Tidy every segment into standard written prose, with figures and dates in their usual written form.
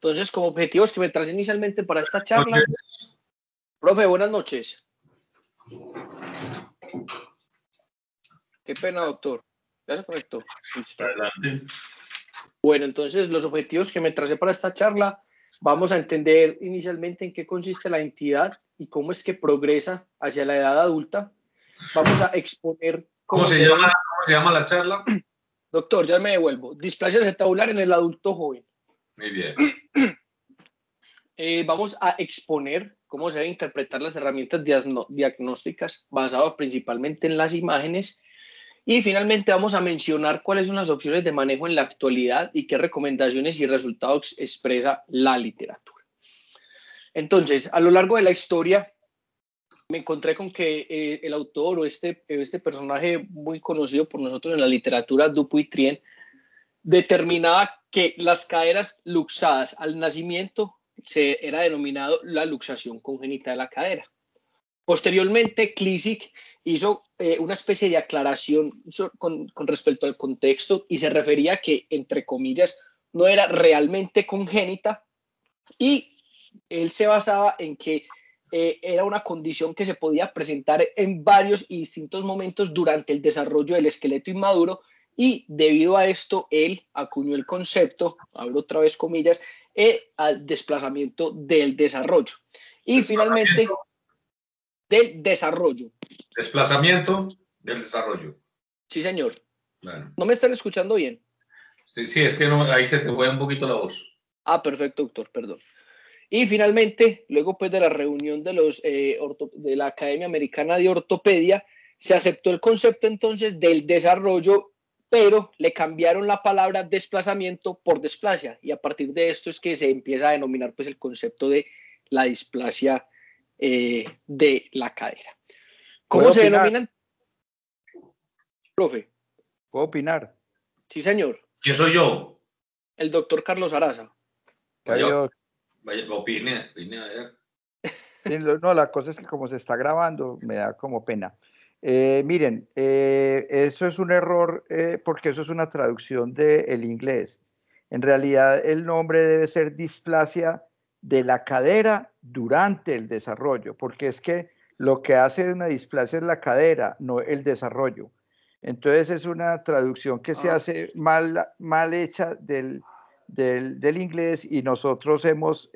Entonces, como objetivos que me traje inicialmente para esta charla, profe, buenas noches. Qué pena, doctor. ¿Ya se conectó? Listo. Adelante. Bueno, entonces los objetivos que me traje para esta charla, vamos a entender inicialmente en qué consiste la entidad y cómo es que progresa hacia la edad adulta. Vamos a exponer ¿Cómo se llama la charla? Doctor, ya me devuelvo. Displasia acetabular en el adulto joven. Muy bien. Vamos a exponer cómo se deben interpretar las herramientas diagnósticas basadas principalmente en las imágenes. Y finalmente vamos a mencionar cuáles son las opciones de manejo en la actualidad y qué recomendaciones y resultados expresa la literatura. Entonces, a lo largo de la historia, me encontré con que el autor o este personaje muy conocido por nosotros en la literatura, Dupuytren, determinaba que las caderas luxadas al nacimiento era denominado la luxación congénita de la cadera. Posteriormente, Klissik hizo una especie de aclaración con respecto al contexto y se refería a que, entre comillas, no era realmente congénita, y él se basaba en que era una condición que se podía presentar en varios y distintos momentos durante el desarrollo del esqueleto inmaduro, y debido a esto él acuñó el concepto, abro otra vez comillas, al desplazamiento del desarrollo. Y finalmente, del desarrollo. Desplazamiento del desarrollo. Sí, señor. Claro. ¿No me están escuchando bien? Sí, es que no, ahí se te fue un poquito la voz. Ah, perfecto, doctor, perdón. Y finalmente, luego pues de la reunión de de la Academia Americana de Ortopedia, se aceptó el concepto entonces del desarrollo, pero le cambiaron la palabra desplazamiento por displasia, y a partir de esto es que se empieza a denominar pues el concepto de la displasia de la cadera. ¿Cómo se denominan? Profe. ¿Puedo opinar? Sí, señor. ¿Quién soy yo? El doctor Carlos Araza. Vaya, opine a ver. Sí, no, la cosa es que como se está grabando, me da como pena. Miren, eso es un error porque eso es una traducción del inglés. En realidad el nombre debe ser displasia de la cadera durante el desarrollo, porque es que lo que hace una displasia es la cadera, no el desarrollo. Entonces es una traducción que se hace mal hecha del inglés, y nosotros hemos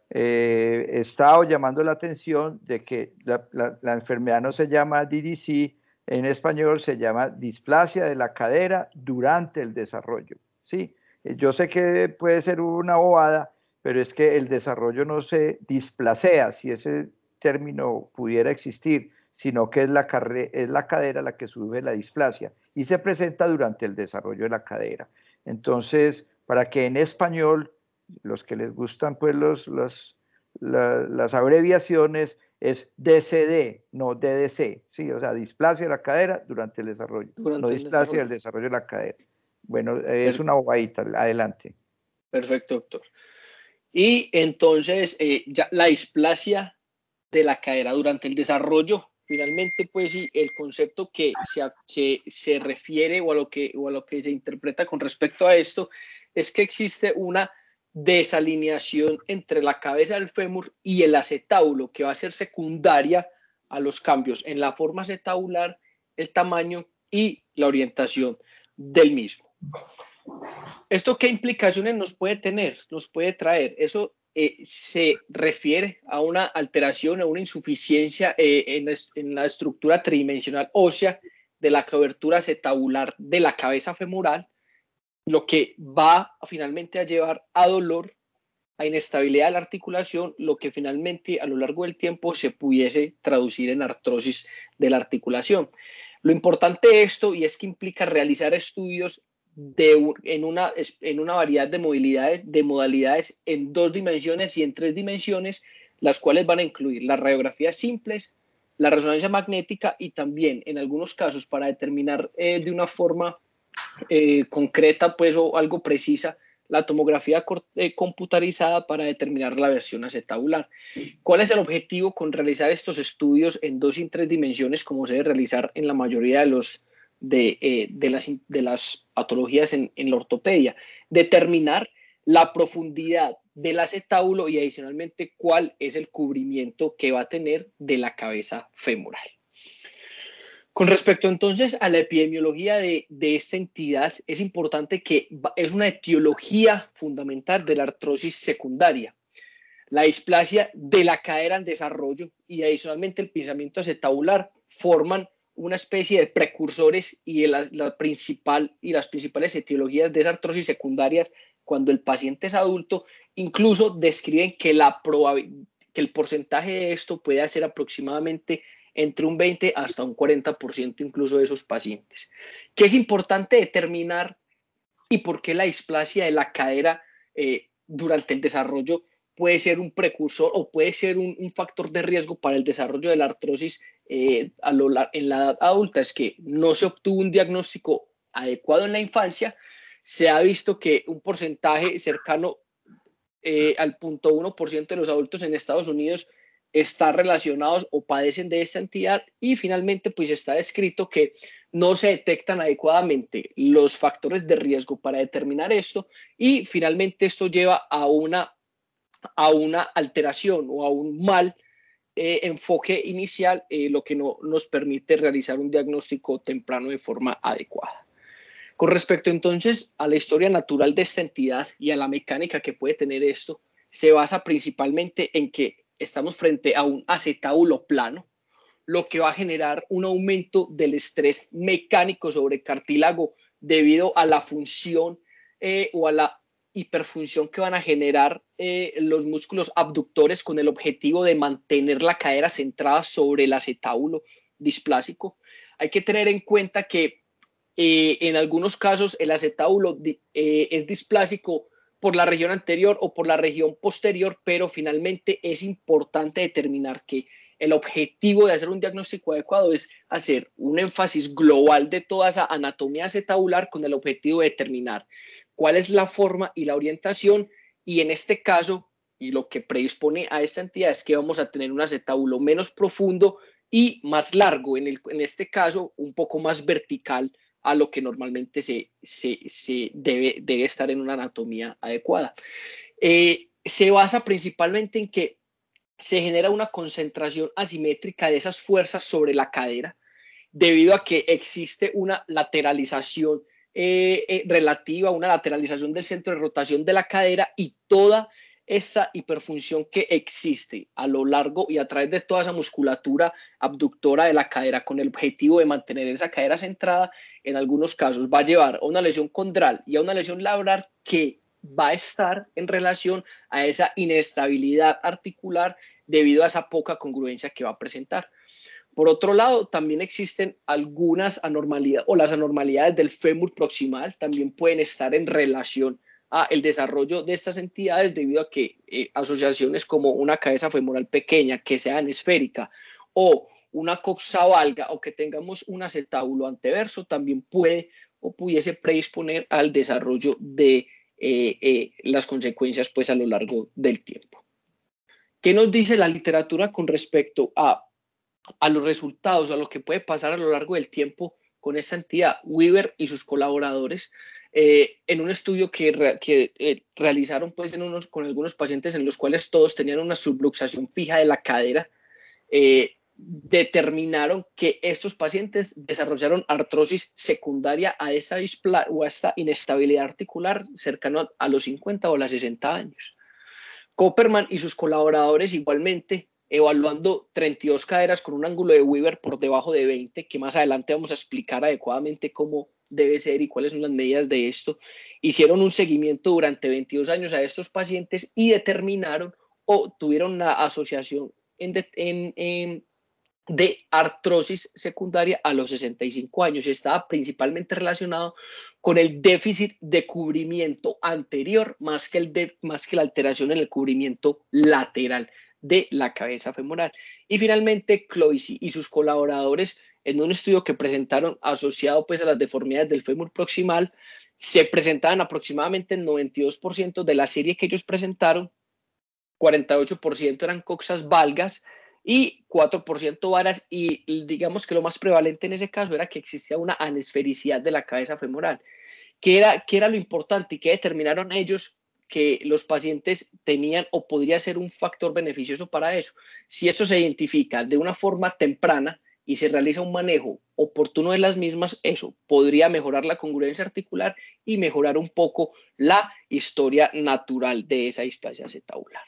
estado llamando la atención de que la enfermedad no se llama DDC, en español se llama displasia de la cadera durante el desarrollo, ¿sí? Yo sé que puede ser una bobada, pero es que el desarrollo no se displacea, si ese término pudiera existir, sino que es la cadera la que sufre la displasia y se presenta durante el desarrollo de la cadera. Entonces, para que en español, los que les gustan pues las abreviaciones, es DCD, no DDC, ¿sí? O sea, displasia de la cadera durante el desarrollo, no displasia del desarrollo de la cadera. Bueno, es una bobadita, adelante. Perfecto, doctor. Y entonces, ya la displasia de la cadera durante el desarrollo, finalmente, pues sí, el concepto que se refiere o a lo que se interpreta con respecto a esto es que existe una desalineación entre la cabeza del fémur y el acetábulo, que va a ser secundaria a los cambios en la forma acetabular, el tamaño y la orientación del mismo. ¿Esto qué implicaciones nos puede tener? Nos puede traer. Eso se refiere a una alteración, a una insuficiencia en la estructura tridimensional ósea de la cobertura acetabular de la cabeza femoral, lo que va finalmente a llevar a dolor, a inestabilidad de la articulación, lo que finalmente a lo largo del tiempo se pudiese traducir en artrosis de la articulación. Lo importante de esto, y es que implica realizar estudios en una variedad de modalidades en 2 dimensiones y en 3 dimensiones, las cuales van a incluir las radiografías simples, la resonancia magnética y también en algunos casos, para determinar de una forma concreta pues o algo precisa, la tomografía computarizada para determinar la versión acetabular. ¿Cuál es el objetivo con realizar estos estudios en 2 y 3 dimensiones, como se debe realizar en la mayoría de las patologías en la ortopedia? Determinar la profundidad del acetábulo y adicionalmente cuál es el cubrimiento que va a tener de la cabeza femoral. Con respecto entonces a la epidemiología de esta entidad, es importante que es una etiología fundamental de la artrosis secundaria. La displasia de la cadera en desarrollo y adicionalmente el pinzamiento acetabular forman una especie de precursores y las principales etiologías de esa artrosis secundarias cuando el paciente es adulto, incluso describen que el porcentaje de esto puede ser aproximadamente entre un 20 hasta un 40% incluso de esos pacientes. ¿Qué es importante determinar y por qué la displasia de la cadera durante el desarrollo puede ser un precursor o puede ser un factor de riesgo para el desarrollo de la artrosis en la edad adulta? Es que no se obtuvo un diagnóstico adecuado en la infancia. Se ha visto que un porcentaje cercano al 0.1% de los adultos en Estados Unidos están relacionados o padecen de esta entidad, y finalmente pues está descrito que no se detectan adecuadamente los factores de riesgo para determinar esto, y finalmente esto lleva a una alteración o a un mal enfoque inicial, lo que no nos permite realizar un diagnóstico temprano de forma adecuada. Con respecto entonces a la historia natural de esta entidad y a la mecánica que puede tener esto, se basa principalmente en que estamos frente a un acetábulo plano, lo que va a generar un aumento del estrés mecánico sobre el cartílago debido a la función o a la hiperfunción que van a generar los músculos abductores con el objetivo de mantener la cadera centrada sobre el acetábulo displásico. Hay que tener en cuenta que en algunos casos el acetábulo es displásico por la región anterior o por la región posterior, pero finalmente es importante determinar que el objetivo de hacer un diagnóstico adecuado es hacer un énfasis global de toda esa anatomía acetabular con el objetivo de determinar cuál es la forma y la orientación, y en este caso, y lo que predispone a esta entidad es que vamos a tener un acetábulo menos profundo y más largo, en este caso un poco más vertical a lo que normalmente se debe estar en una anatomía adecuada. Se basa principalmente en que se genera una concentración asimétrica de esas fuerzas sobre la cadera debido a que existe una lateralización relativa, una lateralización del centro de rotación de la cadera, y toda esa hiperfunción que existe a lo largo y a través de toda esa musculatura abductora de la cadera con el objetivo de mantener esa cadera centrada, en algunos casos va a llevar a una lesión condral y a una lesión labral que va a estar en relación a esa inestabilidad articular debido a esa poca congruencia que va a presentar. Por otro lado, también existen algunas anormalidades, o las anormalidades del fémur proximal también pueden estar en relación a el desarrollo de estas entidades debido a que asociaciones como una cabeza femoral pequeña que sea anesférica o una coxa valga o que tengamos un acetábulo anteverso también puede o pudiese predisponer al desarrollo de las consecuencias pues a lo largo del tiempo. ¿Qué nos dice la literatura con respecto a los resultados, a lo que puede pasar a lo largo del tiempo con esta entidad? Weaver y sus colaboradores, en un estudio que realizaron pues con algunos pacientes en los cuales todos tenían una subluxación fija de la cadera, determinaron que estos pacientes desarrollaron artrosis secundaria a esa inestabilidad articular cercano a los 50 o los 60 años. Copperman y sus colaboradores igualmente, evaluando 32 caderas con un ángulo de Weaver por debajo de 20, que más adelante vamos a explicar adecuadamente cómo debe ser y cuáles son las medidas de esto, hicieron un seguimiento durante 22 años a estos pacientes y determinaron o tuvieron una asociación de artrosis secundaria a los 65 años. Estaba principalmente relacionado con el déficit de cubrimiento anterior más que la alteración en el cubrimiento lateral de la cabeza femoral. Y finalmente Cloisy y sus colaboradores, en un estudio que presentaron asociado pues a las deformidades del fémur proximal, se presentaban aproximadamente el 92% de la serie que ellos presentaron, 48% eran coxas valgas y 4% varas, y digamos que lo más prevalente en ese caso era que existía una anesfericidad de la cabeza femoral. ¿Qué era lo importante y qué determinaron ellos? que los pacientes tenían o podría ser un factor beneficioso para eso. Si eso se identifica de una forma temprana y se realiza un manejo oportuno de las mismas, eso podría mejorar la congruencia articular y mejorar un poco la historia natural de esa displasia acetabular.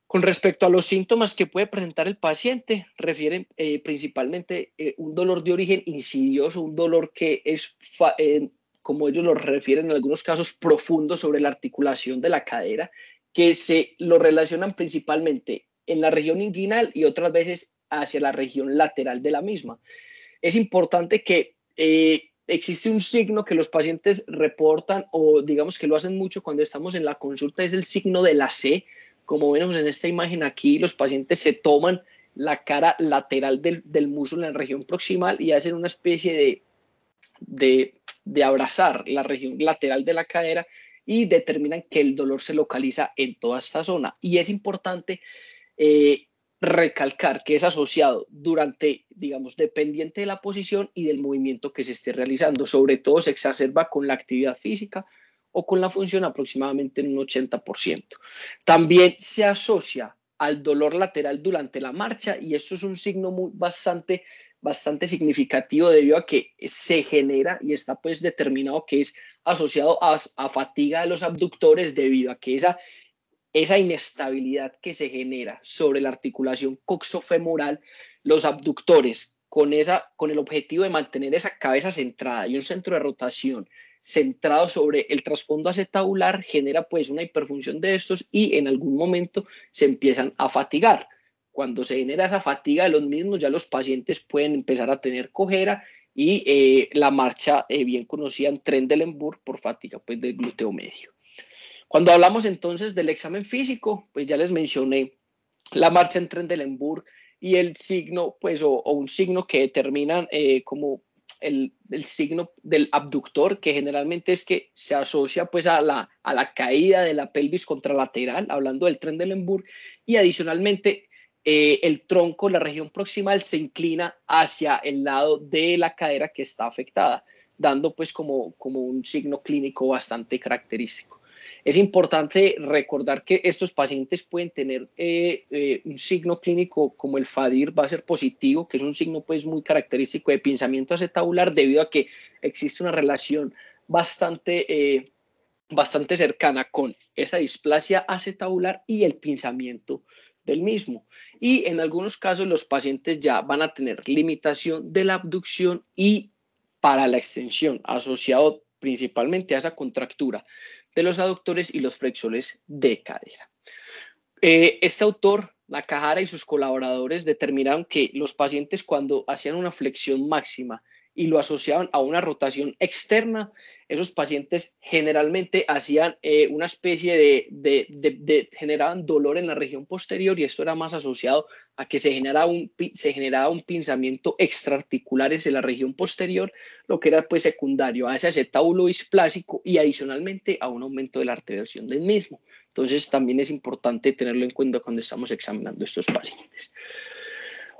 Con respecto a los síntomas que puede presentar el paciente, refieren principalmente un dolor de origen insidioso, un dolor que es, como ellos lo refieren en algunos casos, profundo sobre la articulación de la cadera, que se lo relacionan principalmente en la región inguinal y otras veces hacia la región lateral de la misma. Es importante que existe un signo que los pacientes reportan o digamos que lo hacen mucho cuando estamos en la consulta, es el signo de la C. Como vemos en esta imagen aquí, los pacientes se toman la cara lateral del músculo en la región proximal y hacen una especie de abrazar la región lateral de la cadera y determinan que el dolor se localiza en toda esta zona. Y es importante recalcar que es asociado durante, digamos, dependiente de la posición y del movimiento que se esté realizando. Sobre todo se exacerba con la actividad física o con la función aproximadamente en un 80%. También se asocia al dolor lateral durante la marcha y esto es un signo bastante significativo debido a que se genera y está pues determinado que es asociado a fatiga de los abductores debido a que esa inestabilidad que se genera sobre la articulación coxofemoral, los abductores con el objetivo de mantener esa cabeza centrada y un centro de rotación centrado sobre el trasfondo acetabular, genera pues una hiperfunción de estos y en algún momento se empiezan a fatigar. Cuando se genera esa fatiga de los mismos, ya los pacientes pueden empezar a tener cojera y la marcha bien conocida en Trendelenburg por fatiga pues, del glúteo medio. Cuando hablamos entonces del examen físico, pues ya les mencioné la marcha en Trendelenburg y el signo, pues, o un signo que determinan como el signo del abductor, que generalmente es que se asocia pues a la caída de la pelvis contralateral, hablando del Trendelenburg, y adicionalmente el tronco, la región proximal, se inclina hacia el lado de la cadera que está afectada, dando pues como un signo clínico bastante característico. Es importante recordar que estos pacientes pueden tener un signo clínico como el FADIR va a ser positivo, que es un signo pues muy característico de pinzamiento acetabular debido a que existe una relación bastante cercana con esa displasia acetabular y el pinzamiento del mismo. Y en algunos casos los pacientes ya van a tener limitación de la abducción y para la extensión, asociado principalmente a esa contractura de los aductores y los flexores de cadera. Este autor, Nakahara y sus colaboradores determinaron que los pacientes cuando hacían una flexión máxima y lo asociaban a una rotación externa, esos pacientes generalmente hacían una especie generaban dolor en la región posterior y esto era más asociado a que se generaba un pinzamiento extraarticular en la región posterior, lo que era pues secundario a ese acetábulo displásico y adicionalmente a un aumento de la arteriación del mismo. Entonces también es importante tenerlo en cuenta cuando estamos examinando estos pacientes.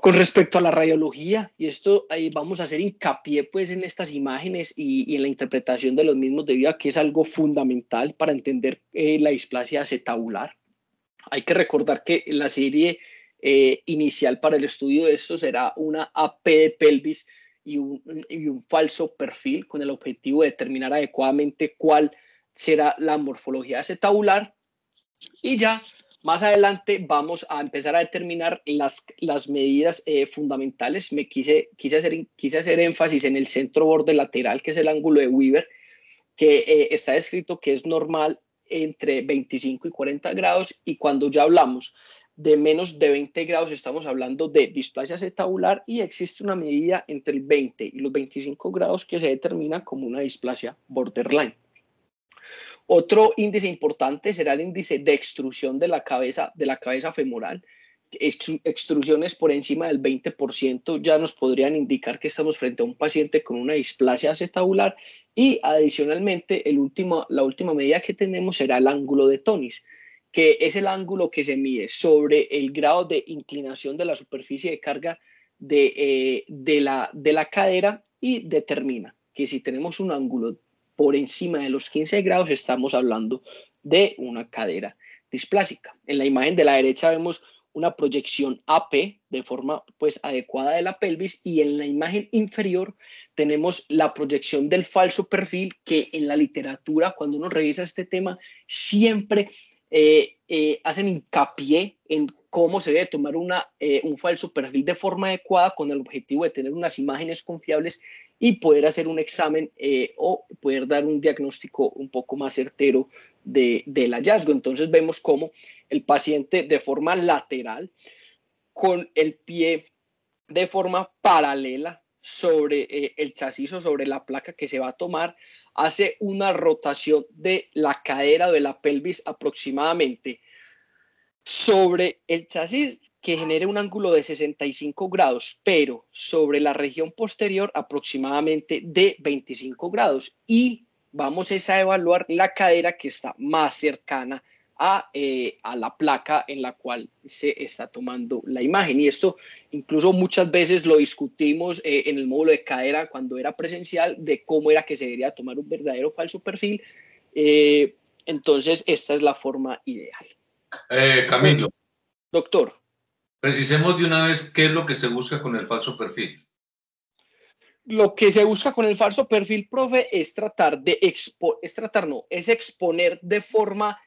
Con respecto a la radiología, y esto ahí vamos a hacer hincapié pues en estas imágenes y en la interpretación de los mismos debido a que es algo fundamental para entender la displasia acetabular. Hay que recordar que la serie inicial para el estudio de esto será una AP de pelvis y un falso perfil con el objetivo de determinar adecuadamente cuál será la morfología acetabular y ya más adelante vamos a empezar a determinar las medidas fundamentales. Quise hacer énfasis en el centro borde lateral, que es el ángulo de Weaver, que está descrito que es normal entre 25 y 40 grados, y cuando ya hablamos de menos de 20 grados estamos hablando de displasia acetabular y existe una medida entre el 20 y los 25 grados que se determina como una displasia borderline. Otro índice importante será el índice de extrusión de la cabeza femoral. Extrusiones por encima del 20% ya nos podrían indicar que estamos frente a un paciente con una displasia acetabular y adicionalmente la última medida que tenemos será el ángulo de Tonis, que es el ángulo que se mide sobre el grado de inclinación de la superficie de carga de la cadera y determina que si tenemos un ángulo por encima de los 15 grados, estamos hablando de una cadera displásica. En la imagen de la derecha vemos una proyección AP de forma pues adecuada de la pelvis, y en la imagen inferior tenemos la proyección del falso perfil, que en la literatura, cuando uno revisa este tema, siempre hacen hincapié en cómo se debe tomar un falso perfil de forma adecuada, con el objetivo de tener unas imágenes confiables y poder hacer un examen o poder dar un diagnóstico un poco más certero del hallazgo. Entonces vemos cómo el paciente, de forma lateral, con el pie de forma paralela sobre el chasis o sobre la placa que se va a tomar, hace una rotación de la cadera o de la pelvis aproximadamente sobre el chasis, que genere un ángulo de 65 grados, pero sobre la región posterior aproximadamente de 25 grados. Y vamos a evaluar la cadera que está más cercana a la placa en la cual se está tomando la imagen. Y esto incluso muchas veces lo discutimos en el módulo de cadera cuando era presencial, de cómo era que se debería tomar un verdadero o falso perfil. Entonces, esta es la forma ideal. Camilo. Doctor. Precisemos de una vez qué es lo que se busca con el falso perfil. Lo que se busca con el falso perfil, profe, es tratar de exponer de forma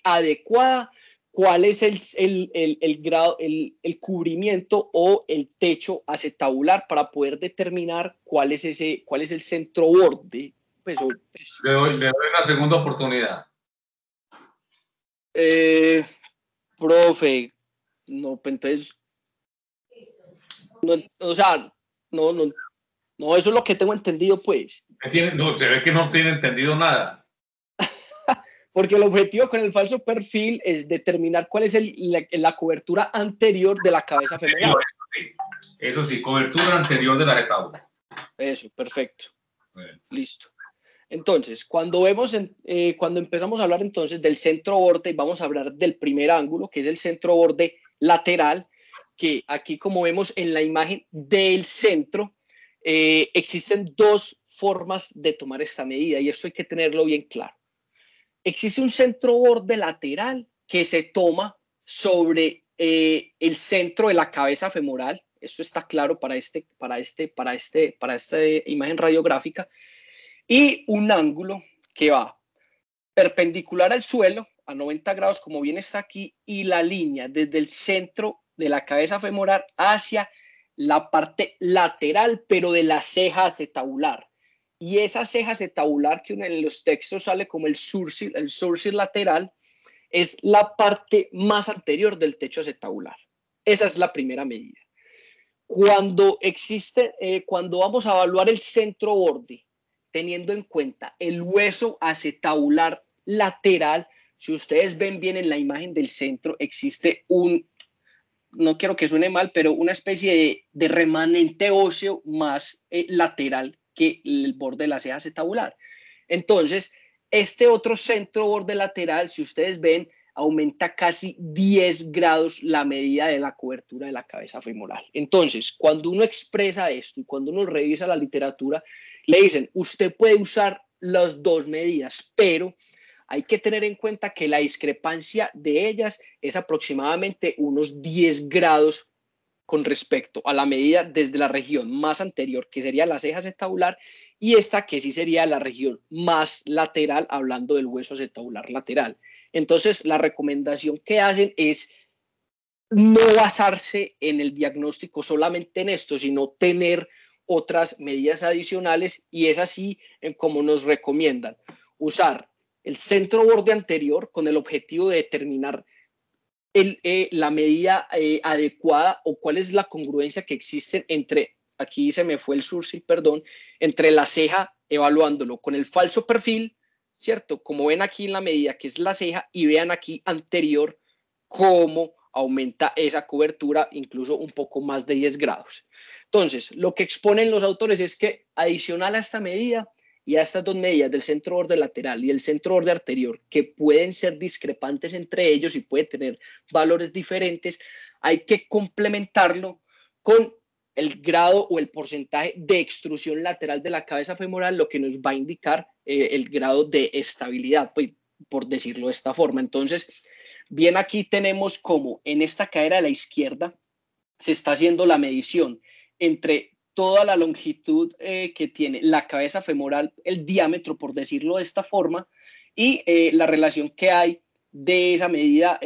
adecuada cuál es el grado, el cubrimiento o el techo acetabular, para poder determinar cuál es el centro borde. Le doy una segunda oportunidad. Profe, no, pues entonces, no, o sea, no, eso es lo que tengo entendido, pues. No, se ve que no tiene entendido nada. Porque el objetivo con el falso perfil es determinar cuál es la cobertura anterior de la cabeza femoral. Eso sí, cobertura anterior del acetábulo. Eso, perfecto. Listo. Entonces, cuando empezamos a hablar entonces del centro borde, vamos a hablar del primer ángulo, que es el centro borde lateral, que aquí, como vemos en la imagen del centro, existen dos formas de tomar esta medida, y eso hay que tenerlo bien claro. Existe un centro borde lateral que se toma sobre el centro de la cabeza femoral. Eso está claro para esta imagen radiográfica. Y un ángulo que va perpendicular al suelo a 90 grados, como bien está aquí, y la línea desde el centro de la cabeza femoral hacia la parte lateral, pero de la ceja acetabular. Y esa ceja acetabular, que en los textos sale como el surcil lateral, es la parte más anterior del techo acetabular. Esa es la primera medida. Cuando vamos a evaluar el centro borde, teniendo en cuenta el hueso acetabular lateral, si ustedes ven bien en la imagen del centro, existe no quiero que suene mal, pero una especie de remanente óseo más lateral que el borde de la ceja acetabular. Entonces, este otro centro borde lateral, si ustedes ven, aumenta casi 10 grados la medida de la cobertura de la cabeza femoral. Entonces, cuando uno expresa esto y cuando uno revisa la literatura, le dicen, usted puede usar las dos medidas, pero hay que tener en cuenta que la discrepancia de ellas es aproximadamente unos 10 grados con respecto a la medida desde la región más anterior, que sería la ceja acetabular, y esta que sí sería la región más lateral, hablando del hueso acetabular lateral. Entonces, la recomendación que hacen es no basarse en el diagnóstico solamente en esto, sino tener otras medidas adicionales, y es así como nos recomiendan usar el centro borde anterior con el objetivo de determinar la medida adecuada o cuál es la congruencia que existe entre, aquí se me fue el surcil, perdón, entre la ceja, evaluándolo con el falso perfil, ¿cierto? Como ven aquí en la medida que es la ceja, y vean aquí anterior cómo aumenta esa cobertura incluso un poco más de 10 grados. Entonces, lo que exponen los autores es que adicional a esta medida y a estas dos medidas del centro borde lateral y el centro borde anterior, que pueden ser discrepantes entre ellos y pueden tener valores diferentes, hay que complementarlo con el grado o el porcentaje de extrusión lateral de la cabeza femoral, lo que nos va a indicar el grado de estabilidad, pues, por decirlo de esta forma. Entonces, bien, aquí tenemos como en esta cadera de la izquierda se está haciendo la medición entre toda la longitud que tiene la cabeza femoral, el diámetro, por decirlo de esta forma, y la relación que hay de esa medida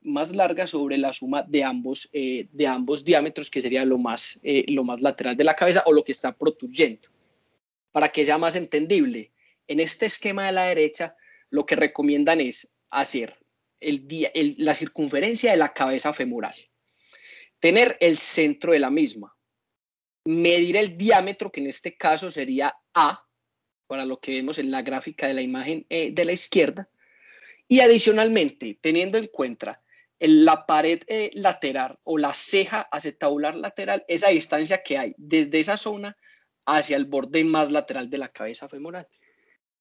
más larga sobre la suma de ambos diámetros, que sería lo más lateral de la cabeza o lo que está protuyendo. Para que sea más entendible, en este esquema de la derecha, lo que recomiendan es hacer la circunferencia de la cabeza femoral, tener el centro de la misma, medir el diámetro, que en este caso sería A, para lo que vemos en la gráfica de la imagen de la izquierda, y adicionalmente, teniendo en cuenta la pared lateral o la ceja acetabular lateral, esa distancia que hay desde esa zona hacia el borde más lateral de la cabeza femoral.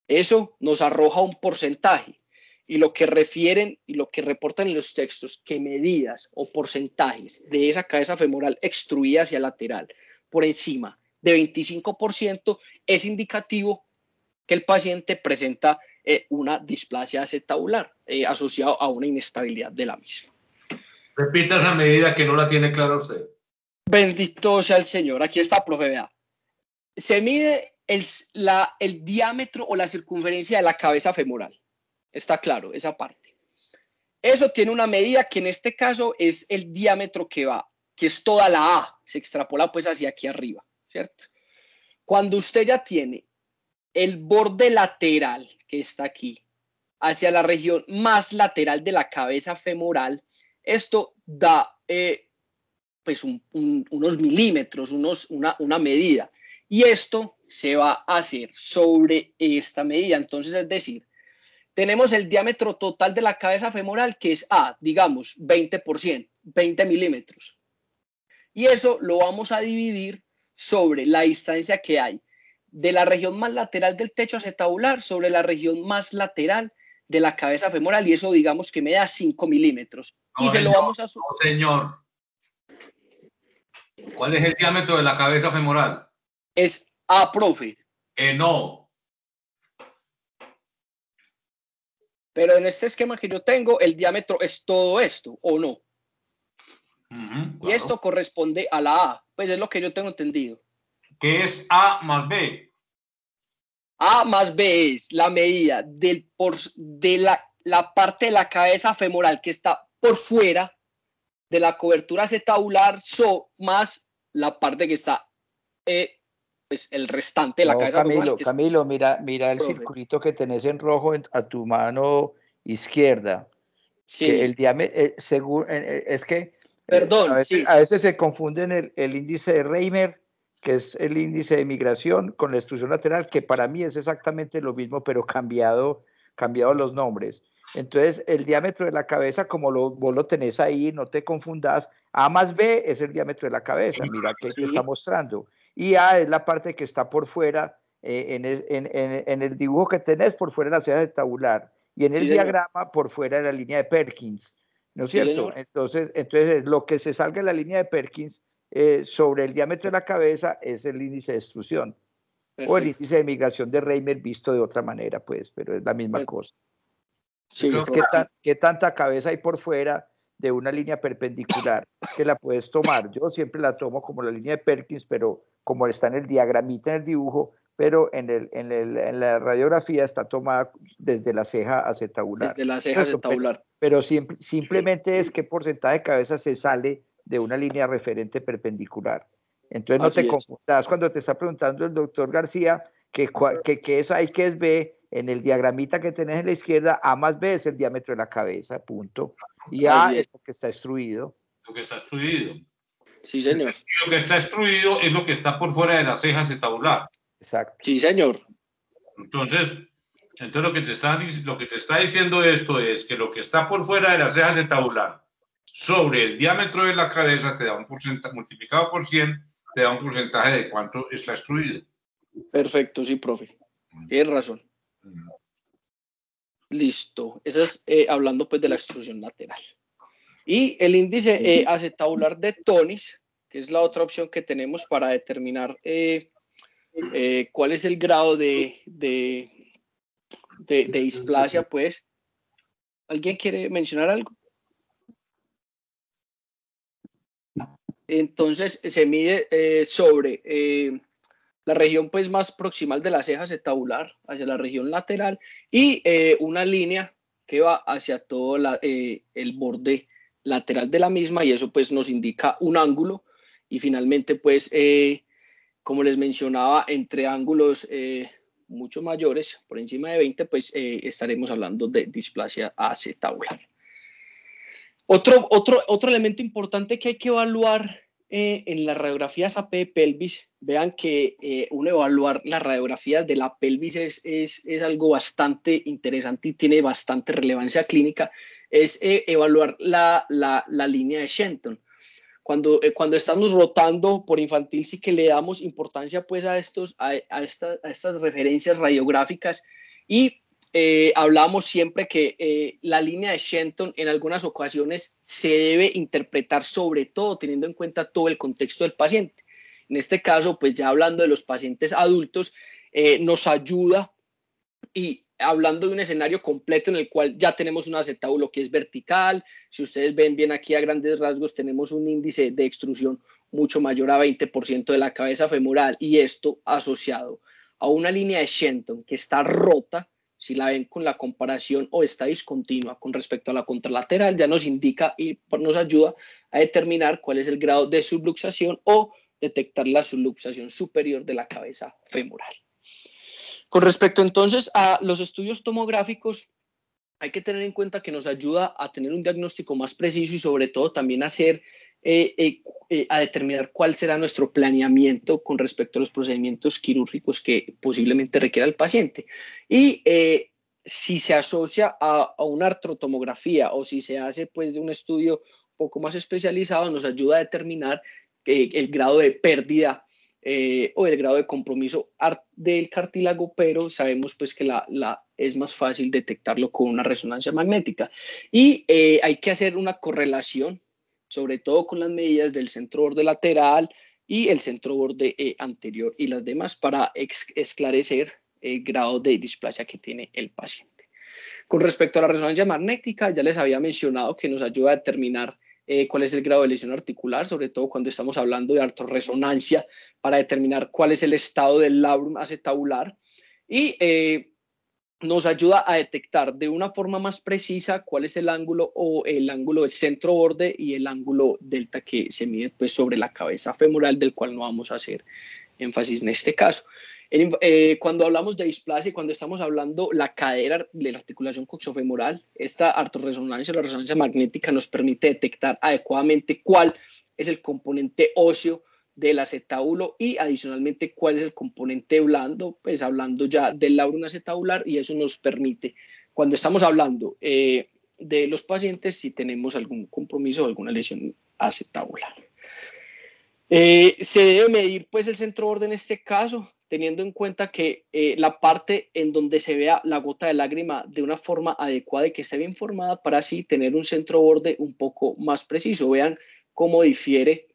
Eso nos arroja un porcentaje, y lo que refieren y lo que reportan en los textos, que medidas o porcentajes de esa cabeza femoral extruida hacia lateral por encima de 25% es indicativo que el paciente presenta una displasia acetabular asociado a una inestabilidad de la misma. Repita esa medida, que no la tiene clara usted. Bendito sea el Señor. Aquí está, profe, vea. Se mide el diámetro o la circunferencia de la cabeza femoral. Está claro, esa parte. Eso tiene una medida que en este caso es el diámetro que va, que es toda la A, se extrapola pues hacia aquí arriba, ¿cierto? Cuando usted ya tiene el borde lateral que está aquí, hacia la región más lateral de la cabeza femoral, esto da pues unos milímetros, una medida. Y esto se va a hacer sobre esta medida. Entonces, es decir, tenemos el diámetro total de la cabeza femoral, que es A, digamos, 20%, 20 milímetros. Y eso lo vamos a dividir sobre la distancia que hay de la región más lateral del techo acetabular sobre la región más lateral de la cabeza femoral, y eso digamos que me da 5 milímetros. No, y se señor, lo vamos a... no, señor. ¿Cuál es el diámetro de la cabeza femoral? Es A, profe. No. Pero en este esquema que yo tengo, el diámetro es todo esto, ¿o no? Claro. Y esto corresponde a la A, pues es lo que yo tengo entendido. ¿Qué es A más B? A más B es la medida de la parte de la cabeza femoral que está por fuera de la cobertura acetabular, más la parte que está, pues el restante de la cabeza femoral. Camilo, mira el circulito que tenés en rojo a tu mano izquierda. Sí. Que el diámetro, es que perdón, a veces se confunden el índice de Reimer, que es el índice de migración, con la extrusión lateral, que para mí es exactamente lo mismo, pero cambiado los nombres. Entonces, el diámetro de la cabeza, como vos lo tenés ahí, no te confundas. A más B es el diámetro de la cabeza, mira que te está mostrando. Y A es la parte que está por fuera, en el dibujo que tenés por fuera de la ceja tabular. Y en el diagrama por fuera de la línea de Perkins, ¿no es cierto? Entonces, lo que se salga de la línea de Perkins sobre el diámetro de la cabeza es el índice de extrusión. Perfecto. O el índice de migración de Reimer visto de otra manera, pues, pero es la misma cosa. Sí, es que tanta cabeza hay por fuera de una línea perpendicular que la puedes tomar. Yo siempre la tomo como la línea de Perkins, pero como está en el diagramita, en el dibujo, pero en la radiografía está tomada desde la ceja acetabular. Desde la ceja acetabular. Pero simplemente es qué porcentaje de cabeza se sale de una línea referente perpendicular. Entonces no te confundas cuando te está preguntando el doctor García que es A y que es B. En el diagramita que tenés en la izquierda, A más B es el diámetro de la cabeza, punto. Y A es lo que está extruido. Lo que está extruido. Sí, señor. Lo que está extruido es lo que está por fuera de la ceja acetabular. Exacto. Sí, señor. Entonces lo que te está diciendo esto es que lo que está por fuera de la ceja acetabular sobre el diámetro de la cabeza te da un porcentaje, multiplicado por 100, te da un porcentaje de cuánto está extruido. Perfecto, sí, profe. Tienes razón. Listo. Eso es hablando pues de la extrusión lateral. Y el índice acetabular de Tonis, que es la otra opción que tenemos para determinar cuál es el grado de de displasia, pues. ¿Alguien quiere mencionar algo? Entonces se mide sobre la región pues más proximal de la ceja acetabular, hacia la región lateral, y una línea que va hacia todo el borde lateral de la misma, y eso pues nos indica un ángulo, y finalmente pues como les mencionaba, entre ángulos mucho mayores, por encima de 20, pues estaremos hablando de displasia acetabular. Otro elemento importante que hay que evaluar en las radiografías AP de pelvis, vean que uno evaluar las radiografías de la pelvis es algo bastante interesante y tiene bastante relevancia clínica, es evaluar la línea de Shenton. Cuando estamos rotando por infantil, sí que le damos importancia pues a estas referencias radiográficas, y hablamos siempre que la línea de Shenton en algunas ocasiones se debe interpretar, sobre todo teniendo en cuenta todo el contexto del paciente. En este caso, pues ya hablando de los pacientes adultos, nos ayuda, y hablando de un escenario completo en el cual ya tenemos un acetábulo que es vertical. Si ustedes ven bien aquí a grandes rasgos, tenemos un índice de extrusión mucho mayor a 20% de la cabeza femoral, y esto asociado a una línea de Shenton que está rota, si la ven con la comparación, o está discontinua con respecto a la contralateral, ya nos indica y nos ayuda a determinar cuál es el grado de subluxación o detectar la subluxación superior de la cabeza femoral. Con respecto entonces a los estudios tomográficos, hay que tener en cuenta que nos ayuda a tener un diagnóstico más preciso, y sobre todo también a determinar cuál será nuestro planeamiento con respecto a los procedimientos quirúrgicos que posiblemente requiera el paciente. Y si se asocia a una artrotomografía, o si se hace pues de un estudio un poco más especializado, nos ayuda a determinar el grado de pérdida o el grado de compromiso del cartílago, pero sabemos pues que es más fácil detectarlo con una resonancia magnética. Y hay que hacer una correlación, sobre todo con las medidas del centro borde lateral y el centro borde anterior y las demás, para esclarecer el grado de displasia que tiene el paciente. Con respecto a la resonancia magnética, ya les había mencionado que nos ayuda a determinar cuál es el grado de lesión articular, sobre todo cuando estamos hablando de artrorresonancia, para determinar cuál es el estado del labrum acetabular, y nos ayuda a detectar de una forma más precisa cuál es el ángulo del centro borde y el ángulo delta que se mide pues sobre la cabeza femoral, del cual no vamos a hacer énfasis en este caso. Cuando hablamos de displasia, cuando estamos hablando la cadera de la articulación coxofemoral, esta artrorresonancia, la resonancia magnética, nos permite detectar adecuadamente cuál es el componente óseo del acetábulo, y adicionalmente cuál es el componente blando, pues hablando ya del labrum acetabular, y eso nos permite, cuando estamos hablando de los pacientes, si tenemos algún compromiso o alguna lesión acetabular. Se debe medir pues el centro borde en este caso, teniendo en cuenta que la parte en donde se vea la gota de lágrima de una forma adecuada y que esté bien formada, para así tener un centro borde un poco más preciso. Vean cómo difiere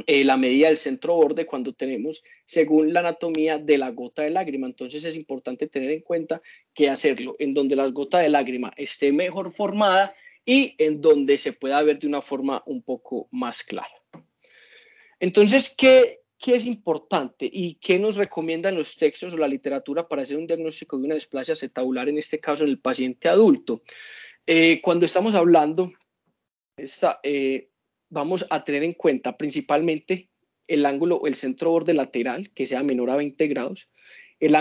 la medida del centro borde cuando tenemos según la anatomía de la gota de lágrima. Entonces es importante tener en cuenta que hacerlo en donde la gota de lágrima esté mejor formada y en donde se pueda ver de una forma un poco más clara. Entonces, ¿qué es importante y qué nos recomiendan los textos o la literatura para hacer un diagnóstico de una displasia acetabular, en este caso en el paciente adulto? Cuando estamos hablando, vamos a tener en cuenta principalmente el ángulo o el centro borde lateral que sea menor a 20 grados,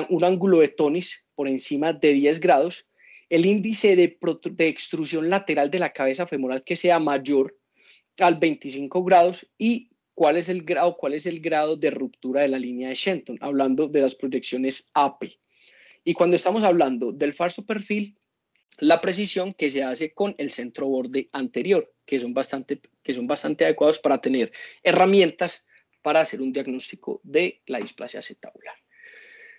un ángulo de tonis por encima de 10 grados, el índice de extrusión lateral de la cabeza femoral que sea mayor al 25 grados, y cuál es el grado de ruptura de la línea de Shenton, hablando de las proyecciones AP. Y cuando estamos hablando del falso perfil, la precisión que se hace con el centro borde anterior, que son bastante adecuados para tener herramientas para hacer un diagnóstico de la displasia acetabular.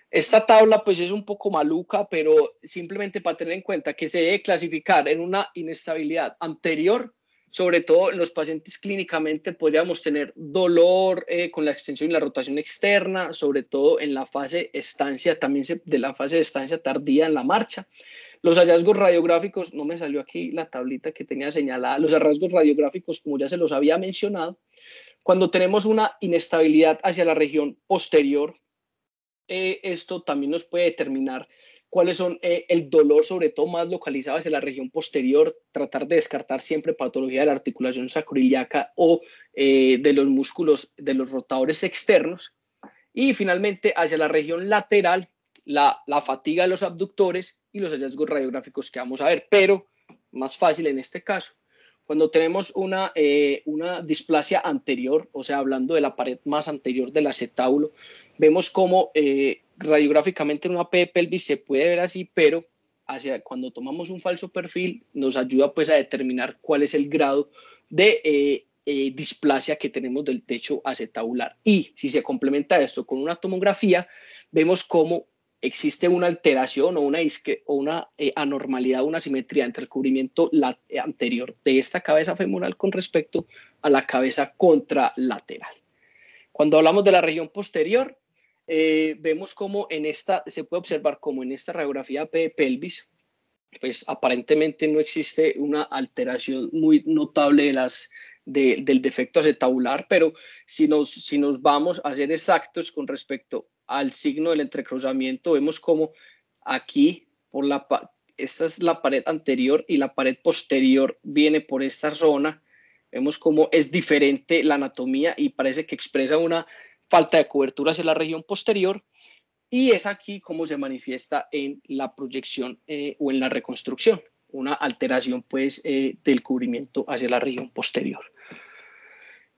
Esta tabla pues es un poco maluca, pero simplemente para tener en cuenta que se debe clasificar en una inestabilidad anterior sobre todo en los pacientes clínicamente podríamos tener dolor con la extensión y la rotación externa, sobre todo en la fase estancia, también de la fase de estancia tardía en la marcha. Los hallazgos radiográficos, no me salió aquí la tablita que tenía señalada, los hallazgos radiográficos, como ya se los había mencionado, cuando tenemos una inestabilidad hacia la región posterior, esto también nos puede determinar cuáles son el dolor, sobre todo más localizado hacia la región posterior, tratar de descartar siempre patología de la articulación sacroiliaca o de los músculos de los rotadores externos. Y finalmente hacia la región lateral, la fatiga de los abductores y los hallazgos radiográficos que vamos a ver, pero más fácil en este caso. Cuando tenemos una displasia anterior, o sea, hablando de la pared más anterior del acetábulo, vemos cómo radiográficamente en una P de pelvis se puede ver así, pero cuando tomamos un falso perfil nos ayuda pues a determinar cuál es el grado de displasia que tenemos del techo acetabular. Y si se complementa esto con una tomografía, vemos cómo existe una alteración o una anormalidad, una asimetría entre el cubrimiento anterior de esta cabeza femoral con respecto a la cabeza contralateral. Cuando hablamos de la región posterior, vemos cómo se puede observar como en esta radiografía P de pelvis, pues aparentemente no existe una alteración muy notable del defecto acetabular, pero si nos vamos a ser exactos con respecto al signo del entrecruzamiento, vemos como aquí, esta es la pared anterior y la pared posterior viene por esta zona, vemos cómo es diferente la anatomía y parece que expresa una falta de cobertura hacia la región posterior. Y es aquí como se manifiesta en la proyección o en la reconstrucción, una alteración pues del cubrimiento hacia la región posterior.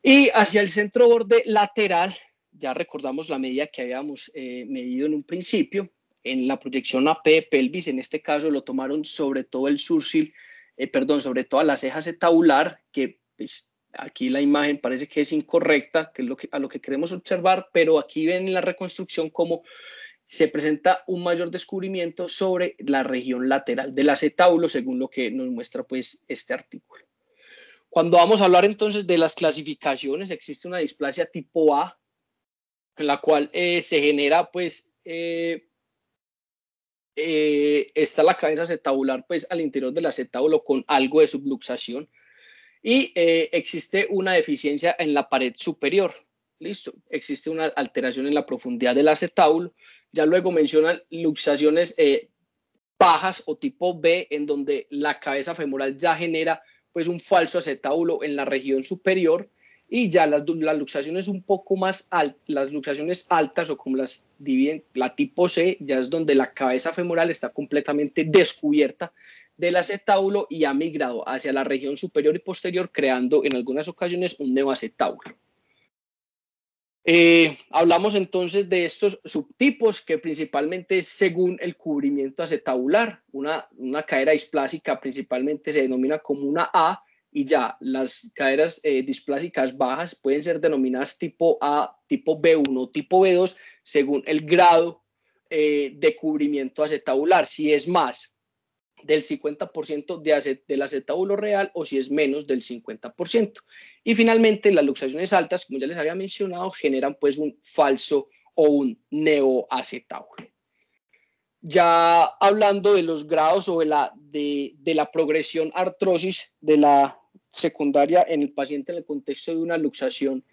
Y hacia el centro borde lateral, ya recordamos la medida que habíamos medido en un principio, en la proyección AP de pelvis, en este caso lo tomaron sobre todo el sursil, sobre toda la ceja acetabular, que pues, aquí la imagen parece que es incorrecta, que es a lo que queremos observar, pero aquí ven en la reconstrucción cómo se presenta un mayor descubrimiento sobre la región lateral del acetábulo, según lo que nos muestra pues este artículo. Cuando vamos a hablar entonces de las clasificaciones, existe una displasia tipo A, en la cual se genera pues está la cabeza acetabular pues al interior del acetábulo con algo de subluxación y existe una deficiencia en la pared superior. Listo, existe una alteración en la profundidad del acetábulo. Ya luego mencionan luxaciones bajas o tipo B, en donde la cabeza femoral ya genera pues un falso acetábulo en la región superior, y ya las luxaciones un poco más altas, las luxaciones altas o como las dividen, la tipo C, ya es donde la cabeza femoral está completamente descubierta del acetábulo y ha migrado hacia la región superior y posterior, creando en algunas ocasiones un neoacetábulo. Hablamos entonces de estos subtipos que principalmente es según el cubrimiento acetabular. Una cadera displásica principalmente se denomina como una A, y ya las caderas displásicas bajas pueden ser denominadas tipo A, tipo B1, tipo B2 según el grado de cubrimiento acetabular, si es más del 50% del acetábulo real o si es menos del 50%. Y finalmente las luxaciones altas, como ya les había mencionado, generan pues un falso o un neoacetábulo. Ya hablando de los grados o de la progresión artrosis de la secundaria en el paciente en el contexto de una luxación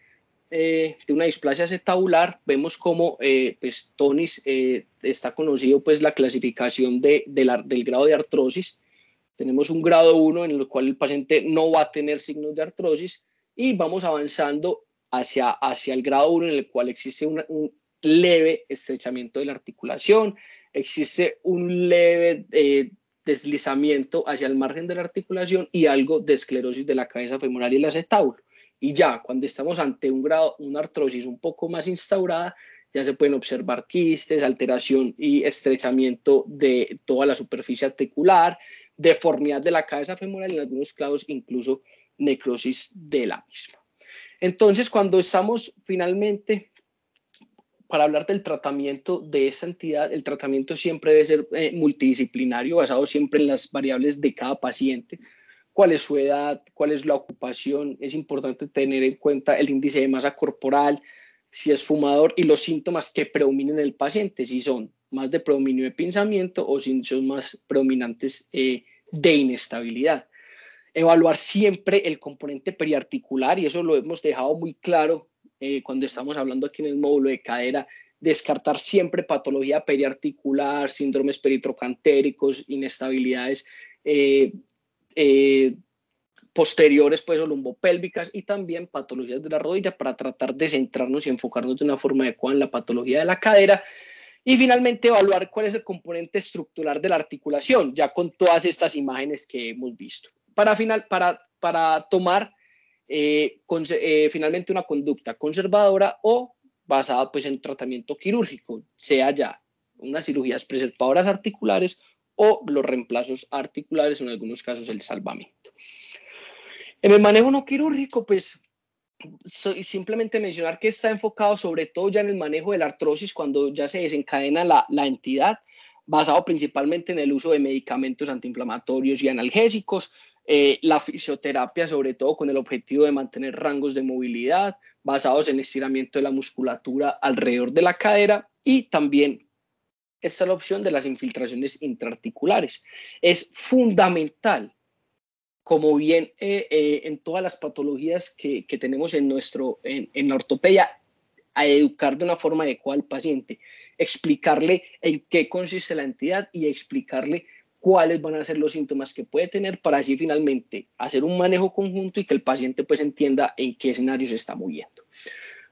de una displasia acetabular, vemos como pues, Tonis está conocido pues la clasificación del grado de artrosis. Tenemos un grado 1 en el cual el paciente no va a tener signos de artrosis, y vamos avanzando hacia el grado 1 en el cual existe un leve estrechamiento de la articulación, existe un leve deslizamiento hacia el margen de la articulación y algo de esclerosis de la cabeza femoral y el acetábulo. Y ya cuando estamos ante una artrosis un poco más instaurada, ya se pueden observar quistes, alteración y estrechamiento de toda la superficie articular, deformidad de la cabeza femoral y en algunos casos incluso necrosis de la misma. Entonces, cuando estamos finalmente para hablar del tratamiento de esta entidad, el tratamiento siempre debe ser multidisciplinario, basado siempre en las variables de cada paciente. cuál es su edad, cuál es la ocupación. Es importante tener en cuenta el índice de masa corporal, si es fumador y los síntomas que predominen en el paciente, si son más de predominio de pinzamiento o si son más predominantes de inestabilidad. Evaluar siempre el componente periarticular, y eso lo hemos dejado muy claro cuando estamos hablando aquí en el módulo de cadera. Descartar siempre patología periarticular, síndromes peritrocantéricos, inestabilidades posteriores pues, o lumbopélvicas, y también patologías de la rodilla, para tratar de centrarnos y enfocarnos de una forma adecuada en la patología de la cadera. Y finalmente evaluar cuál es el componente estructural de la articulación, ya con todas estas imágenes que hemos visto. Para tomar finalmente una conducta conservadora o basada pues, en tratamiento quirúrgico, sea ya unas cirugías preservadoras articulares o los reemplazos articulares, o en algunos casos el salvamento. En el manejo no quirúrgico, pues simplemente mencionar que está enfocado sobre todo ya en el manejo de la artrosis cuando ya se desencadena la entidad, basado principalmente en el uso de medicamentos antiinflamatorios y analgésicos, la fisioterapia sobre todo con el objetivo de mantener rangos de movilidad basados en estiramiento de la musculatura alrededor de la cadera, y también está la opción de las infiltraciones intraarticulares. Es fundamental, como bien en todas las patologías que tenemos en la ortopedia, a educar de una forma adecuada al paciente, explicarle en qué consiste la entidad y explicarle cuáles van a ser los síntomas que puede tener, para así finalmente hacer un manejo conjunto y que el paciente pues entienda en qué escenario se está moviendo.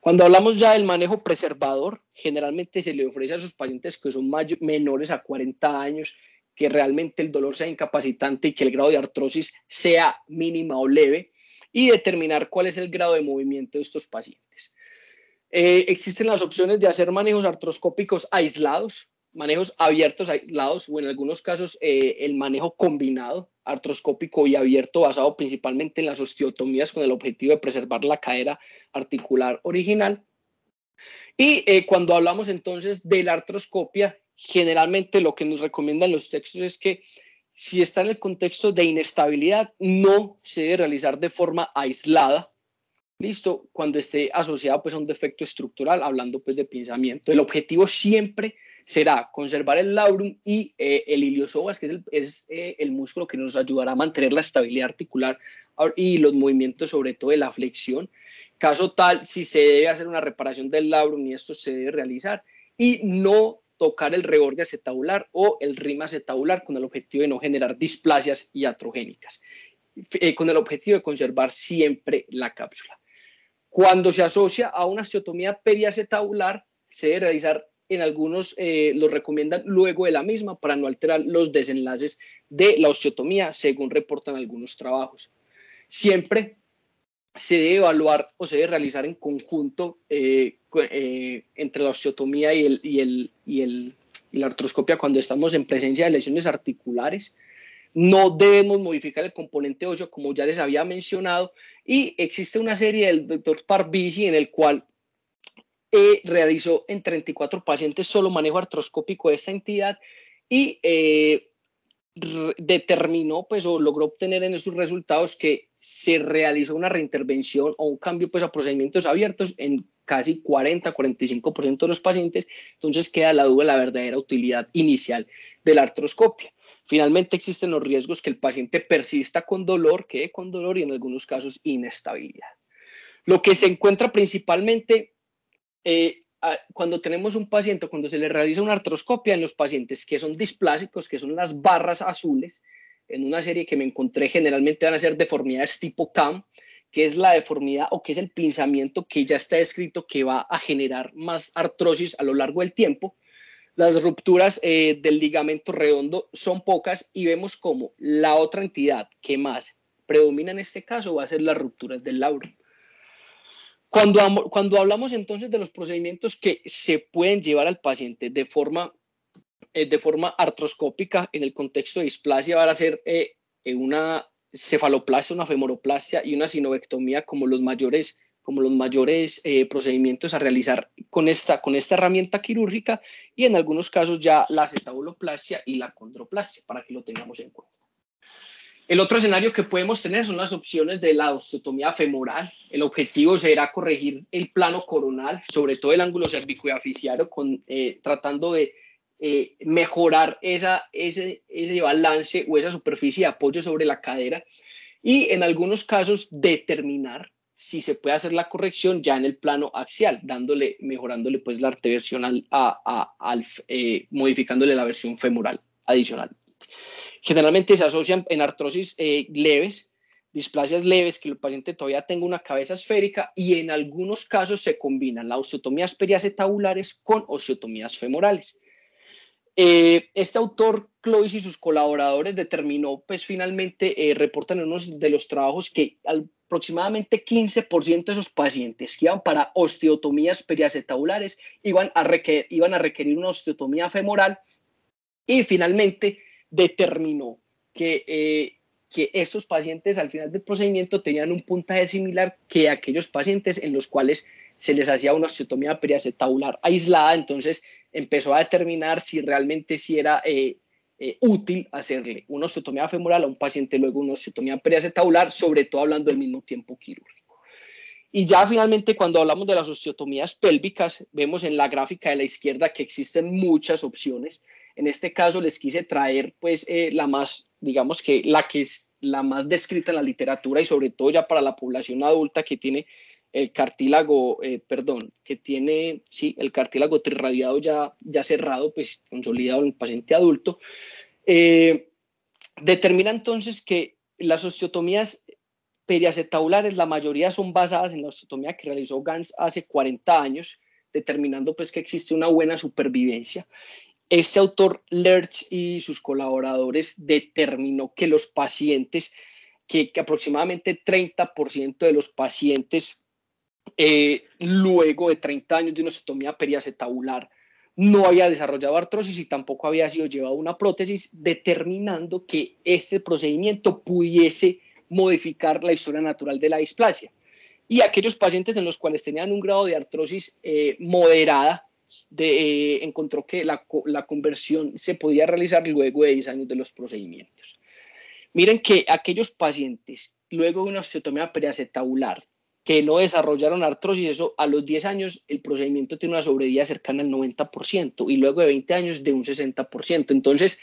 Cuando hablamos ya del manejo preservador, generalmente se le ofrece a esos pacientes que son menores a 40 años, que realmente el dolor sea incapacitante y que el grado de artrosis sea mínima o leve, y determinar cuál es el grado de movimiento de estos pacientes. Existen las opciones de hacer manejos artroscópicos aislados, manejos abiertos aislados, o en algunos casos el manejo combinado, artroscópico y abierto, basado principalmente en las osteotomías con el objetivo de preservar la cadera articular original. Y cuando hablamos entonces de la artroscopia, generalmente lo que nos recomiendan los textos es que si está en el contexto de inestabilidad, no se debe realizar de forma aislada, listo, cuando esté asociado pues a un defecto estructural, hablando pues de pinzamiento. El objetivo siempre será conservar el labrum y el iliopsoas, que es el músculo que nos ayudará a mantener la estabilidad articular y los movimientos sobre todo de la flexión. Caso tal, si se debe hacer una reparación del labrum, y esto se debe realizar, y no tocar el reborde acetabular o el rim acetabular, con el objetivo de no generar displasias iatrogénicas, con el objetivo de conservar siempre la cápsula. Cuando se asocia a una osteotomía periacetabular, se debe realizar, en algunos lo recomiendan luego de la misma, para no alterar los desenlaces de la osteotomía, según reportan algunos trabajos. Siempre se debe evaluar o se debe realizar en conjunto entre la osteotomía y la artroscopia cuando estamos en presencia de lesiones articulares. No debemos modificar el componente óseo, como ya les había mencionado, y existe una serie del doctor Parvizi en el cual realizó en 34 pacientes solo manejo artroscópico de esta entidad, y determinó pues, o logró obtener en esos resultados que se realizó una reintervención o un cambio pues, a procedimientos abiertos en casi 40-45% de los pacientes. Entonces queda la duda de la verdadera utilidad inicial de la artroscopia. Finalmente existen los riesgos que el paciente persista con dolor, quede con dolor, y en algunos casos inestabilidad. Lo que se encuentra principalmente cuando tenemos un paciente, cuando se le realiza una artroscopia en los pacientes que son displásicos, que son las barras azules, en una serie que me encontré, generalmente van a ser deformidades tipo CAM, que es la deformidad o que es el pinzamiento que ya está descrito que va a generar más artrosis a lo largo del tiempo. Las rupturas del ligamento redondo son pocas, y vemos como la otra entidad que más predomina en este caso va a ser las rupturas del labrum. Cuando hablamos entonces de los procedimientos que se pueden llevar al paciente de forma artroscópica en el contexto de displasia, van a ser una cefaloplastia, una femoroplastia y una sinovectomía como los mayores procedimientos a realizar con esta herramienta quirúrgica, y en algunos casos ya la acetabuloplastia y la condroplastia, para que lo tengamos en cuenta. El otro escenario que podemos tener son las opciones de la osteotomía femoral. El objetivo será corregir el plano coronal, sobre todo el ángulo cervicoideafisiario, tratando de mejorar ese balance o esa superficie de apoyo sobre la cadera, y en algunos casos determinar si se puede hacer la corrección ya en el plano axial, mejorándole pues la arteversión modificándole la versión femoral adicional. Generalmente se asocian en artrosis leves, displasias leves, que el paciente todavía tenga una cabeza esférica, y en algunos casos se combinan las osteotomías periacetabulares con osteotomías femorales. Este autor, Clovis, y sus colaboradores determinó, pues finalmente reportan en uno de los trabajos que aproximadamente 15% de esos pacientes que iban para osteotomías periacetabulares iban a requerir una osteotomía femoral, y finalmente determinó que estos pacientes al final del procedimiento tenían un puntaje similar que aquellos pacientes en los cuales se les hacía una osteotomía periacetabular aislada. Entonces empezó a determinar si realmente era útil hacerle una osteotomía femoral a un paciente, luego una osteotomía periacetabular, sobre todo hablando del mismo tiempo quirúrgico. Y ya finalmente, cuando hablamos de las osteotomías pélvicas, vemos en la gráfica de la izquierda que existen muchas opciones. En este caso les quise traer pues la más, digamos que es la más descrita en la literatura, y sobre todo ya para la población adulta que tiene el cartílago, el cartílago trirradiado ya cerrado, pues consolidado en el paciente adulto. Determina entonces que las osteotomías periacetabulares, la mayoría son basadas en la osteotomía que realizó Ganz hace 40 años, determinando pues que existe una buena supervivencia. Este autor, Lerch, y sus colaboradores determinó que los pacientes, que aproximadamente 30% de los pacientes luego de 30 años de una osteotomía periacetabular no había desarrollado artrosis y tampoco había sido llevado a una prótesis, determinando que este procedimiento pudiese modificar la historia natural de la displasia. Y aquellos pacientes en los cuales tenían un grado de artrosis moderada, encontró que la conversión se podía realizar luego de 10 años de los procedimientos. Miren que aquellos pacientes, luego de una osteotomía periacetabular, que no desarrollaron artrosis, eso a los 10 años el procedimiento tiene una sobrevida cercana al 90%, y luego de 20 años de un 60%. Entonces,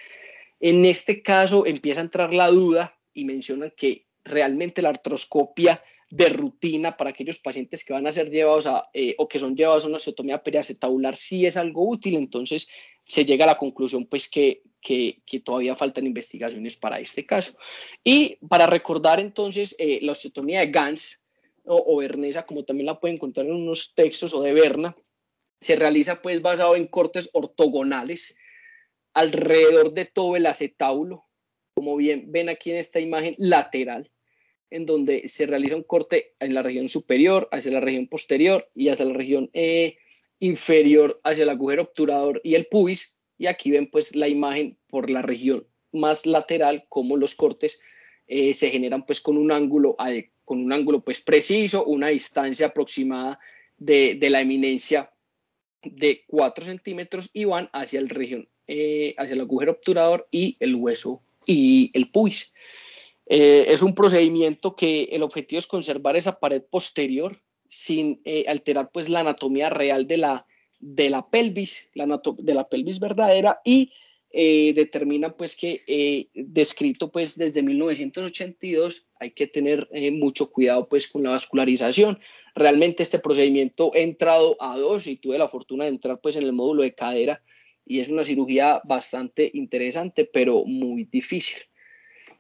en este caso empieza a entrar la duda y mencionan que realmente la artroscopia de rutina para aquellos pacientes que van a ser llevados o que son llevados a una osteotomía periacetabular sí es algo útil. Entonces se llega a la conclusión pues que todavía faltan investigaciones para este caso. Y para recordar entonces la osteotomía de Ganz o Bernesa, como también la pueden encontrar en unos textos, o de Berna, se realiza pues basado en cortes ortogonales alrededor de todo el acetábulo, como bien ven aquí en esta imagen lateral, en donde se realiza un corte en la región superior, hacia la región posterior y hacia la región inferior, hacia el agujero obturador y el pubis. Y aquí ven pues la imagen por la región más lateral, como los cortes se generan pues con un ángulo pues preciso, una distancia aproximada de la eminencia de 4 centímetros, y van hacia el región, hacia el agujero obturador y el hueso y el pubis. Es un procedimiento que el objetivo es conservar esa pared posterior sin alterar pues la anatomía real de la pelvis, de la pelvis verdadera, y determina pues que descrito pues desde 1982 hay que tener mucho cuidado pues con la vascularización. Realmente este procedimiento he entrado a 2 y tuve la fortuna de entrar pues en el módulo de cadera, y es una cirugía bastante interesante pero muy difícil.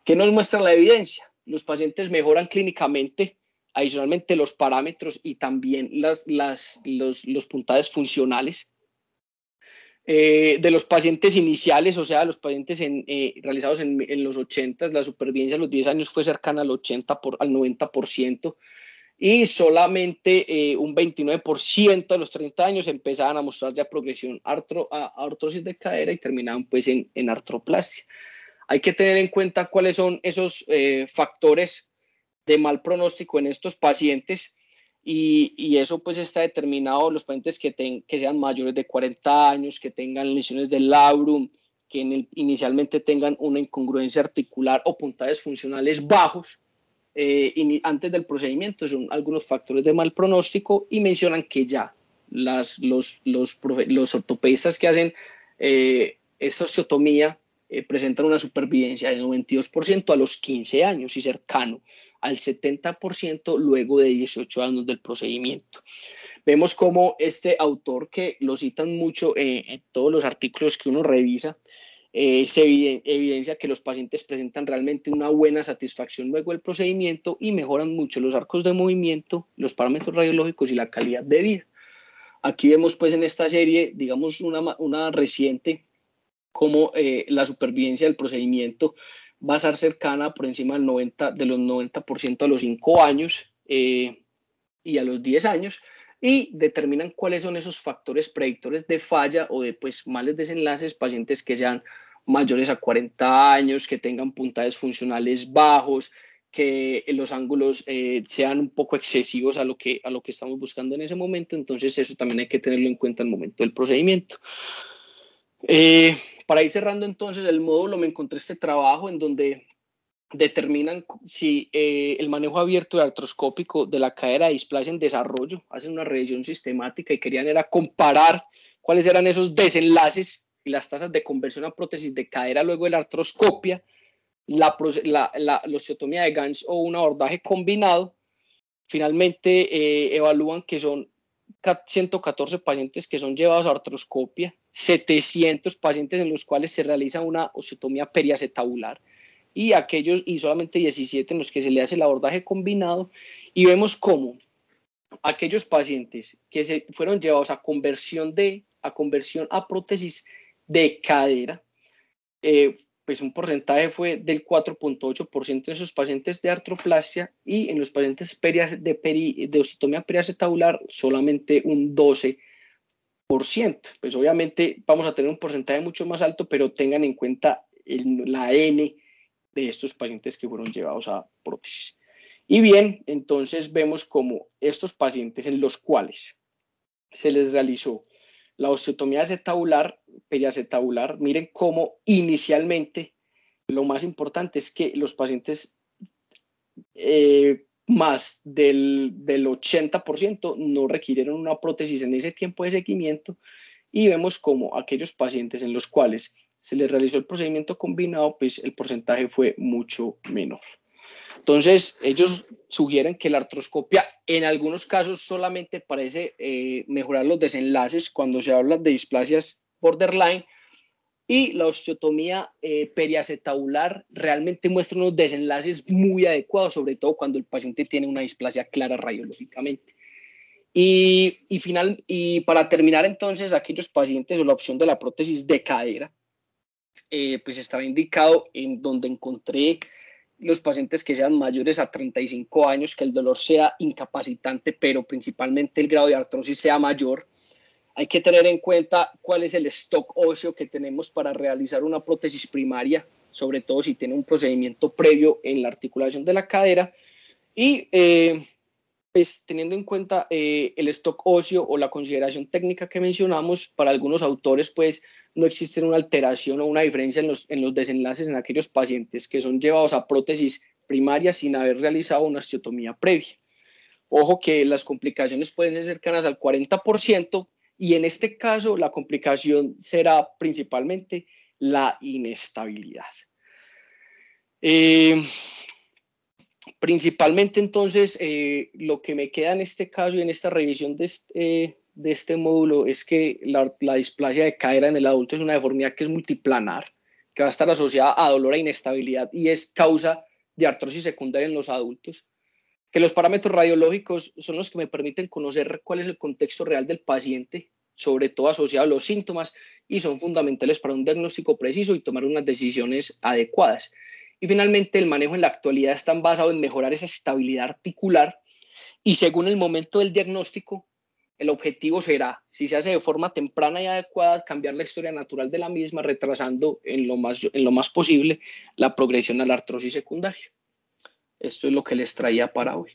¿Qué nos muestra la evidencia? Los pacientes mejoran clínicamente, adicionalmente los parámetros y también los puntajes funcionales. De los pacientes iniciales, o sea, los pacientes realizados en los 80, la supervivencia a los 10 años fue cercana al 90%, y solamente un 29% de los 30 años empezaban a mostrar ya progresión a artrosis de cadera y terminaban pues en artroplasia. Hay que tener en cuenta cuáles son esos factores de mal pronóstico en estos pacientes, y eso pues está determinado. Los pacientes que sean mayores de 40 años, que tengan lesiones del labrum, que inicialmente tengan una incongruencia articular o puntajes funcionales bajos antes del procedimiento, son algunos factores de mal pronóstico, y mencionan que ya los ortopedistas que hacen esta osteotomía presentan una supervivencia del 92% a los 15 años y cercano al 70% luego de 18 años del procedimiento. Vemos como este autor, que lo citan mucho en todos los artículos que uno revisa, se evidencia que los pacientes presentan realmente una buena satisfacción luego del procedimiento y mejoran mucho los arcos de movimiento, los parámetros radiológicos y la calidad de vida. Aquí vemos pues en esta serie, digamos una reciente, como la supervivencia del procedimiento va a ser cercana por encima de los 90% a los 5 años y a los 10 años, y determinan cuáles son esos factores predictores de falla o de pues males desenlaces, pacientes que sean mayores a 40 años, que tengan puntajes funcionales bajos, que los ángulos sean un poco excesivos a lo que estamos buscando en ese momento. Entonces eso también hay que tenerlo en cuenta en el momento del procedimiento. Para ir cerrando entonces el módulo, me encontré este trabajo en donde determinan si el manejo abierto y artroscópico de la cadera de displasia en desarrollo, hacen una revisión sistemática y querían era comparar cuáles eran esos desenlaces y las tasas de conversión a prótesis de cadera luego de la artroscopia, la osteotomía de Ganz o un abordaje combinado. Finalmente evalúan que son 114 pacientes que son llevados a artroscopia, 700 pacientes en los cuales se realiza una osteotomía periacetabular y solamente 17 en los que se le hace el abordaje combinado, y vemos cómo aquellos pacientes que se fueron llevados a conversión a prótesis de cadera, pues un porcentaje fue del 4.8% en esos pacientes de artroplasia, y en los pacientes de osteotomía periacetabular solamente un 12%. Pues obviamente vamos a tener un porcentaje mucho más alto, pero tengan en cuenta la N de estos pacientes que fueron llevados a prótesis. Y bien, entonces vemos como estos pacientes en los cuales se les realizó la osteotomía periacetabular, miren cómo inicialmente lo más importante es que los pacientes más del 80% no requirieron una prótesis en ese tiempo de seguimiento, y vemos como aquellos pacientes en los cuales se les realizó el procedimiento combinado, pues el porcentaje fue mucho menor. Entonces, ellos sugieren que la artroscopia en algunos casos solamente parece mejorar los desenlaces cuando se habla de displasias borderline, y la osteotomía periacetabular realmente muestra unos desenlaces muy adecuados, sobre todo cuando el paciente tiene una displasia clara radiológicamente. Y para terminar entonces, aquellos pacientes o la opción de la prótesis de cadera, pues estará indicado en donde encontré los pacientes que sean mayores a 35 años, que el dolor sea incapacitante, pero principalmente el grado de artrosis sea mayor. Hay que tener en cuenta cuál es el stock óseo que tenemos para realizar una prótesis primaria, sobre todo si tiene un procedimiento previo en la articulación de la cadera, y pues teniendo en cuenta el stock óseo o la consideración técnica que mencionamos, para algunos autores pues no existe una alteración o una diferencia en los desenlaces en aquellos pacientes que son llevados a prótesis primaria sin haber realizado una osteotomía previa. Ojo que las complicaciones pueden ser cercanas al 40%, y en este caso la complicación será principalmente la inestabilidad. Principalmente entonces lo que me queda en este caso y en esta revisión de este módulo es que la displasia de cadera en el adulto es una deformidad que es multiplanar, que va a estar asociada a dolor e inestabilidad y es causa de artrosis secundaria en los adultos, que los parámetros radiológicos son los que me permiten conocer cuál es el contexto real del paciente, sobre todo asociado a los síntomas, y son fundamentales para un diagnóstico preciso y tomar unas decisiones adecuadas. Y finalmente, el manejo en la actualidad está basado en mejorar esa estabilidad articular, y según el momento del diagnóstico, el objetivo será, si se hace de forma temprana y adecuada, cambiar la historia natural de la misma, retrasando en lo más posible la progresión a la artrosis secundaria. Esto es lo que les traía para hoy.